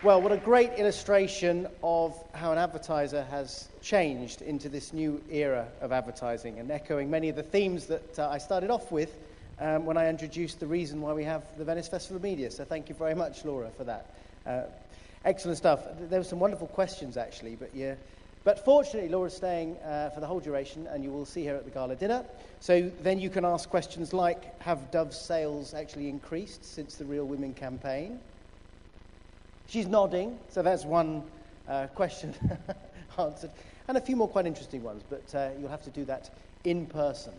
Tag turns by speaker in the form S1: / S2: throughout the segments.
S1: Well, what a great illustration of how an advertiser has changed into this new era of advertising, and echoing many of the themes that I started off with when I introduced the reason why we have the Venice Festival of Media. So thank you very much, Laura, for that. Excellent stuff. There were some wonderful questions, actually, but fortunately, Laura's staying for the whole duration, and you will see her at the gala dinner. So then you can ask questions like, have Dove's sales actually increased since the Real Women campaign? She's nodding, so that's one question answered. And a few more quite interesting ones, but you'll have to do that in person.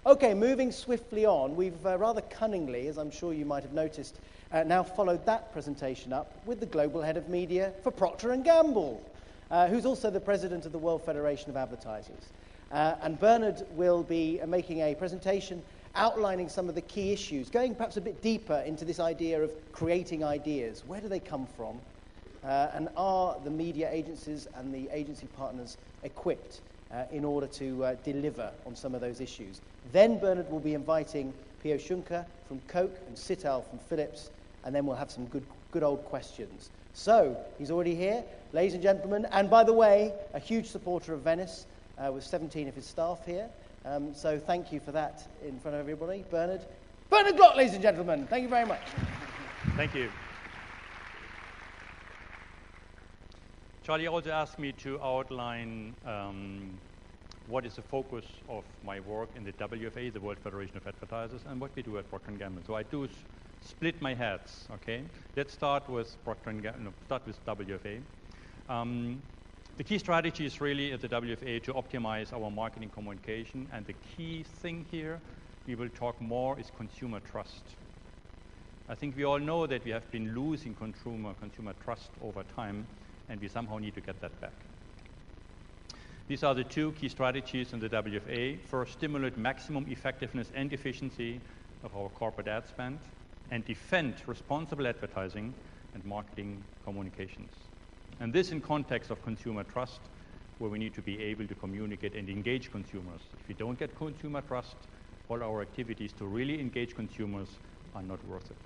S1: Okay, moving swiftly on, we've rather cunningly, as I'm sure you might have noticed, now followed that presentation up with the Global Head of Media for Procter & Gamble, who's also the President of the World Federation of Advertisers. And Bernhard will be making a presentation outlining some of the key issues, going perhaps a bit deeper into this idea of creating ideas. Where do they come from? And are the media agencies and the agency partners equipped in order to deliver on some of those issues? Then Bernhard will be inviting Pio Schunker from Coke and Sital from Philips, and then we'll have some good old questions. So, he's already here, ladies and gentlemen, and by the way, a huge supporter of Venice, with 17 of his staff here. So thank you for that in front of everybody. Bernhard Glock, ladies and gentlemen. Thank you very much.
S2: Thank you. Charlie also asked me to outline what is the focus of my work in the WFA, the World Federation of Advertisers, and what we do at Procter & Gamble. So I do split my hats, okay? Let's start with Procter & Gamble, start with WFA. The key strategy is really at the WFA to optimize our marketing communication, and the key thing here we will talk more is consumer trust. I think we all know that we have been losing consumer trust over time, and we somehow need to get that back. These are the two key strategies in the WFA. First, stimulate maximum effectiveness and efficiency of our corporate ad spend, and defend responsible advertising and marketing communications. And this in context of consumer trust, where we need to be able to communicate and engage consumers. If we don't get consumer trust, all our activities to really engage consumers are not worth it.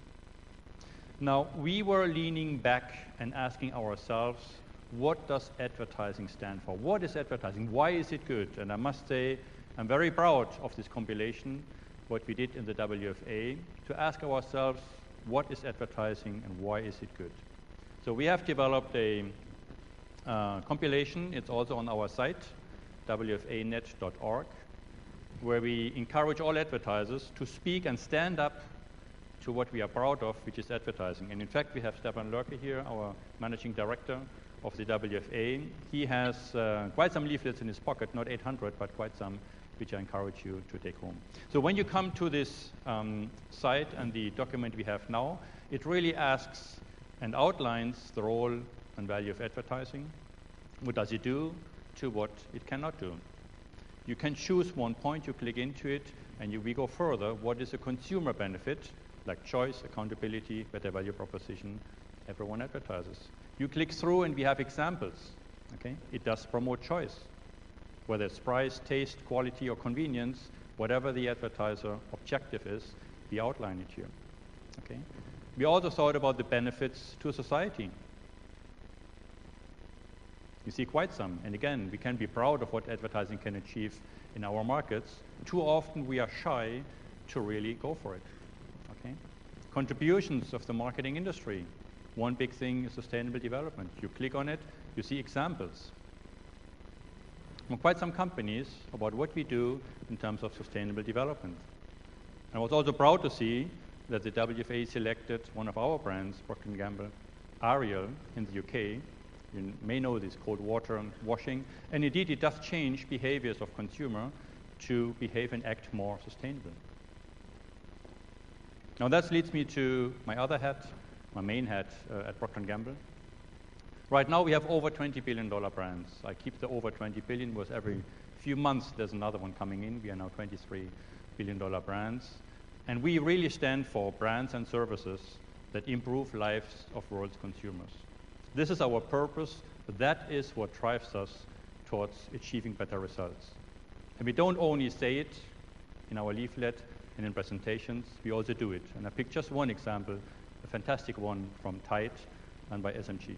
S2: Now, we were leaning back and asking ourselves, what does advertising stand for? What is advertising? Why is it good? And I must say, I'm very proud of this compilation, what we did in the WFA, to ask ourselves, what is advertising and why is it good? So we have developed a compilation. It's also on our site, wfanet.org, where we encourage all advertisers to speak and stand up to what we are proud of, which is advertising. And in fact, we have Stefan Lörke here, our managing director of the WFA. He has quite some leaflets in his pocket, not 800, but quite some, which I encourage you to take home. So when you come to this site and the document we have now, it really asks and outlines the role and value of advertising. What does it do to what it cannot do? You can choose one point, you click into it, and we go further. What is a consumer benefit, like choice, accountability, better value proposition? Everyone advertises. You click through and we have examples. Okay? It does promote choice. Whether it's price, taste, quality, or convenience, whatever the advertiser objective is, we outline it here. Okay? We also thought about the benefits to society. You see quite some. And again, we can be proud of what advertising can achieve in our markets. Too often we are shy to really go for it. Okay? Contributions of the marketing industry. One big thing is sustainable development. You click on it, you see examples from quite some companies about what we do in terms of sustainable development. I was also proud to see that the WFA selected one of our brands, Procter & Gamble, Ariel, in the UK. You may know this, cold water and washing. And indeed, it does change behaviors of consumer to behave and act more sustainable. Now that leads me to my other hat, my main hat at Procter & Gamble. Right now we have over $20 billion brands. I keep the over 20 billion, because every few months there's another one coming in. We are now $23 billion brands. And we really stand for brands and services that improve lives of world's consumers. This is our purpose. That is what drives us towards achieving better results. And we don't only say it in our leaflet and in presentations, we also do it. And I picked just one example, a fantastic one from Tide, and by SMG.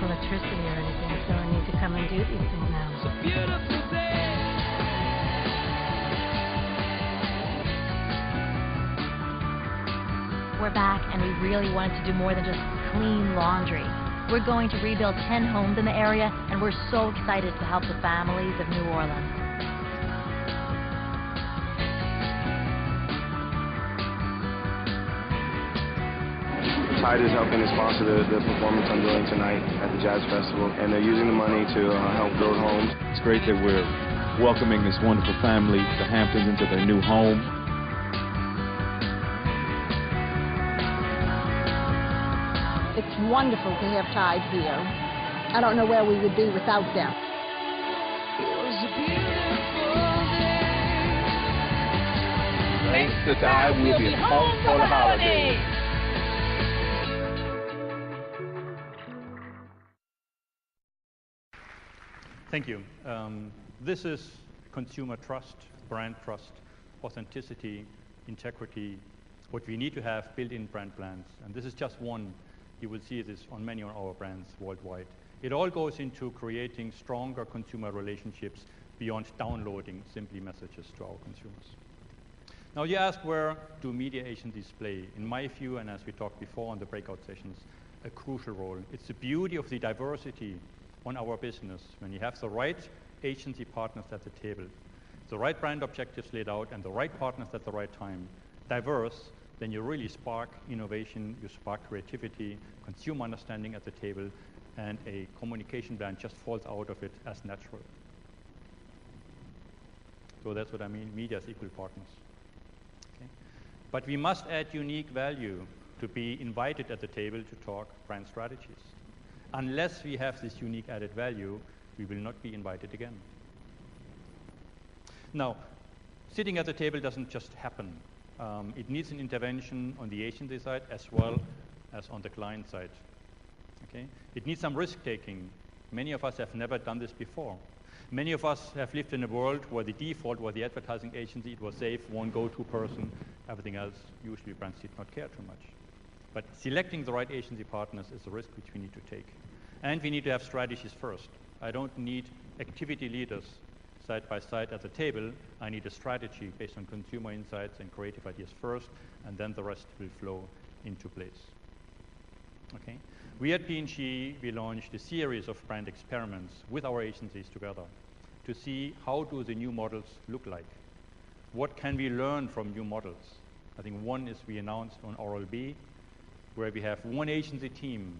S3: Electricity or anything, so I need to come and do these things now. It's a beautiful day. We're back, and we really wanted to do more than just clean laundry. We're going to rebuild 10 homes in the area, and we're so excited to help the families of New Orleans.
S4: Tide is helping to sponsor the performance I'm doing tonight at the Jazz Festival, and they're using the money to help build homes.
S5: It's great that we're welcoming this wonderful family, the Hamptons, into their new home.
S6: It's wonderful to have Tide here. I don't know where we would be without them.
S3: It was a beautiful day.
S7: Thanks to Tide, we'll be home for the holidays.
S2: Thank you. This is consumer trust, brand trust, authenticity, integrity, what we need to have built-in brand plans. And this is just one. You will see this on many of our brands worldwide. It all goes into creating stronger consumer relationships beyond downloading simply messages to our consumers. Now you ask, where do media agencies play? In my view, and as we talked before on the breakout sessions, a crucial role. It's the beauty of the diversity on our business when you have the right agency partners at the table, the right brand objectives laid out, and the right partners at the right time, diverse, then you really spark innovation, you spark creativity, consumer understanding at the table, and a communication plan just falls out of it as natural. So that's what I mean, media as equal partners. Okay? But we must add unique value to be invited at the table to talk brand strategies. Unless we have this unique added value, we will not be invited again. Now, sitting at the table doesn't just happen. It needs an intervention on the agency side as well as on the client side. Okay? It needs some risk-taking. Many of us have never done this before. Many of us have lived in a world where the default was the advertising agency. It was safe, one go-to person. Everything else, usually brands did not care too much. But selecting the right agency partners is a risk which we need to take. And we need to have strategies first. I don't need activity leaders side by side at the table. I need a strategy based on consumer insights and creative ideas first, and then the rest will flow into place. Okay? We at P&G, we launched a series of brand experiments with our agencies together to see how do the new models look like. What can we learn from new models? I think one is we announced on Oral-B, where we have one agency team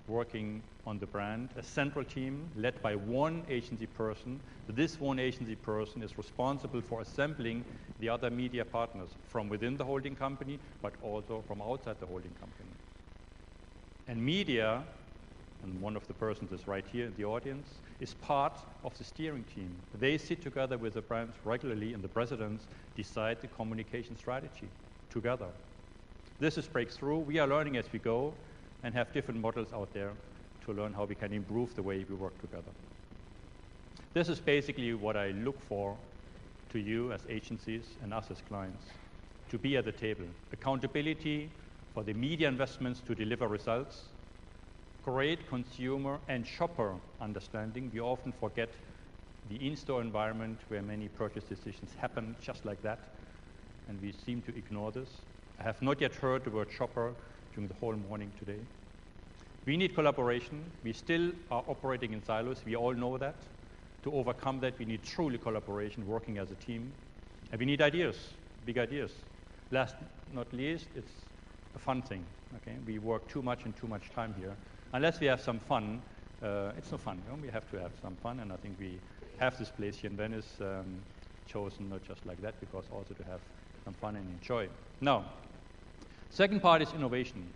S2: working on the brand, a central team led by one agency person. This one agency person is responsible for assembling the other media partners from within the holding company, but also from outside the holding company. And media, and one of the persons is right here in the audience, is part of the steering team. They sit together with the brands regularly, and the presidents decide the communication strategy together. This is breakthrough. We are learning as we go and have different models out there to learn how we can improve the way we work together. This is basically what I look for to you as agencies and us as clients, to be at the table. Accountability for the media investments to deliver results. Great consumer and shopper understanding. We often forget the in-store environment where many purchase decisions happen just like that, and we seem to ignore this. I have not yet heard the word shopper during the whole morning today. We need collaboration. We still are operating in silos. We all know that. To overcome that, we need truly collaboration, working as a team. And we need ideas, big ideas. Last not least, it's a fun thing. Okay? We work too much and too much time here. Unless we have some fun, it's no fun. You know? We have to have some fun, and I think we have this place here in Venice chosen not just like that, because also to have some fun and enjoy. Now, second part is innovation.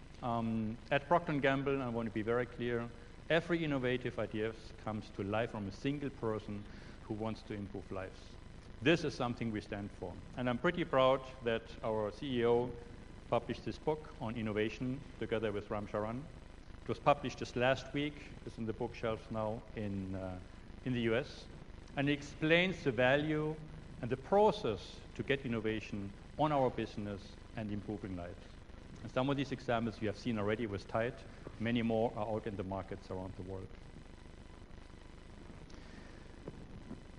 S2: At Procter & Gamble, I want to be very clear, every innovative idea comes to life from a single person who wants to improve lives. This is something we stand for. And I'm pretty proud that our CEO published this book on innovation together with Ram Charan. It was published just last week. It's in the bookshelves now in the US. And it explains the value and the process to get innovation on our business and improving lives. And some of these examples you have seen already with Tide. Many more are out in the markets around the world.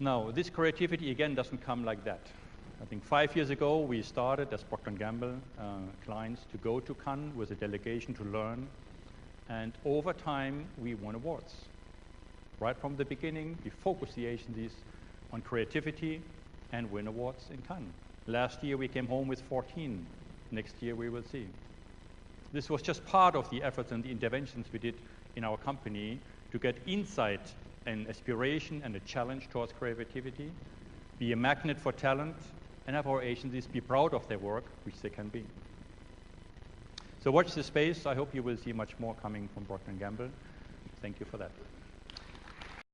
S2: Now, this creativity, again, doesn't come like that. I think 5 years ago, we started as Procter & Gamble clients to go to Cannes with a delegation to learn. And over time, we won awards. Right from the beginning, we focused the agencies on creativity and win awards in Cannes. Last year, we came home with 14. Next year, we will see. This was just part of the efforts and the interventions we did in our company to get insight and aspiration and a challenge towards creativity, be a magnet for talent, and have our agencies be proud of their work, which they can be. So watch this space. I hope you will see much more coming from Procter & Gamble. Thank you for that.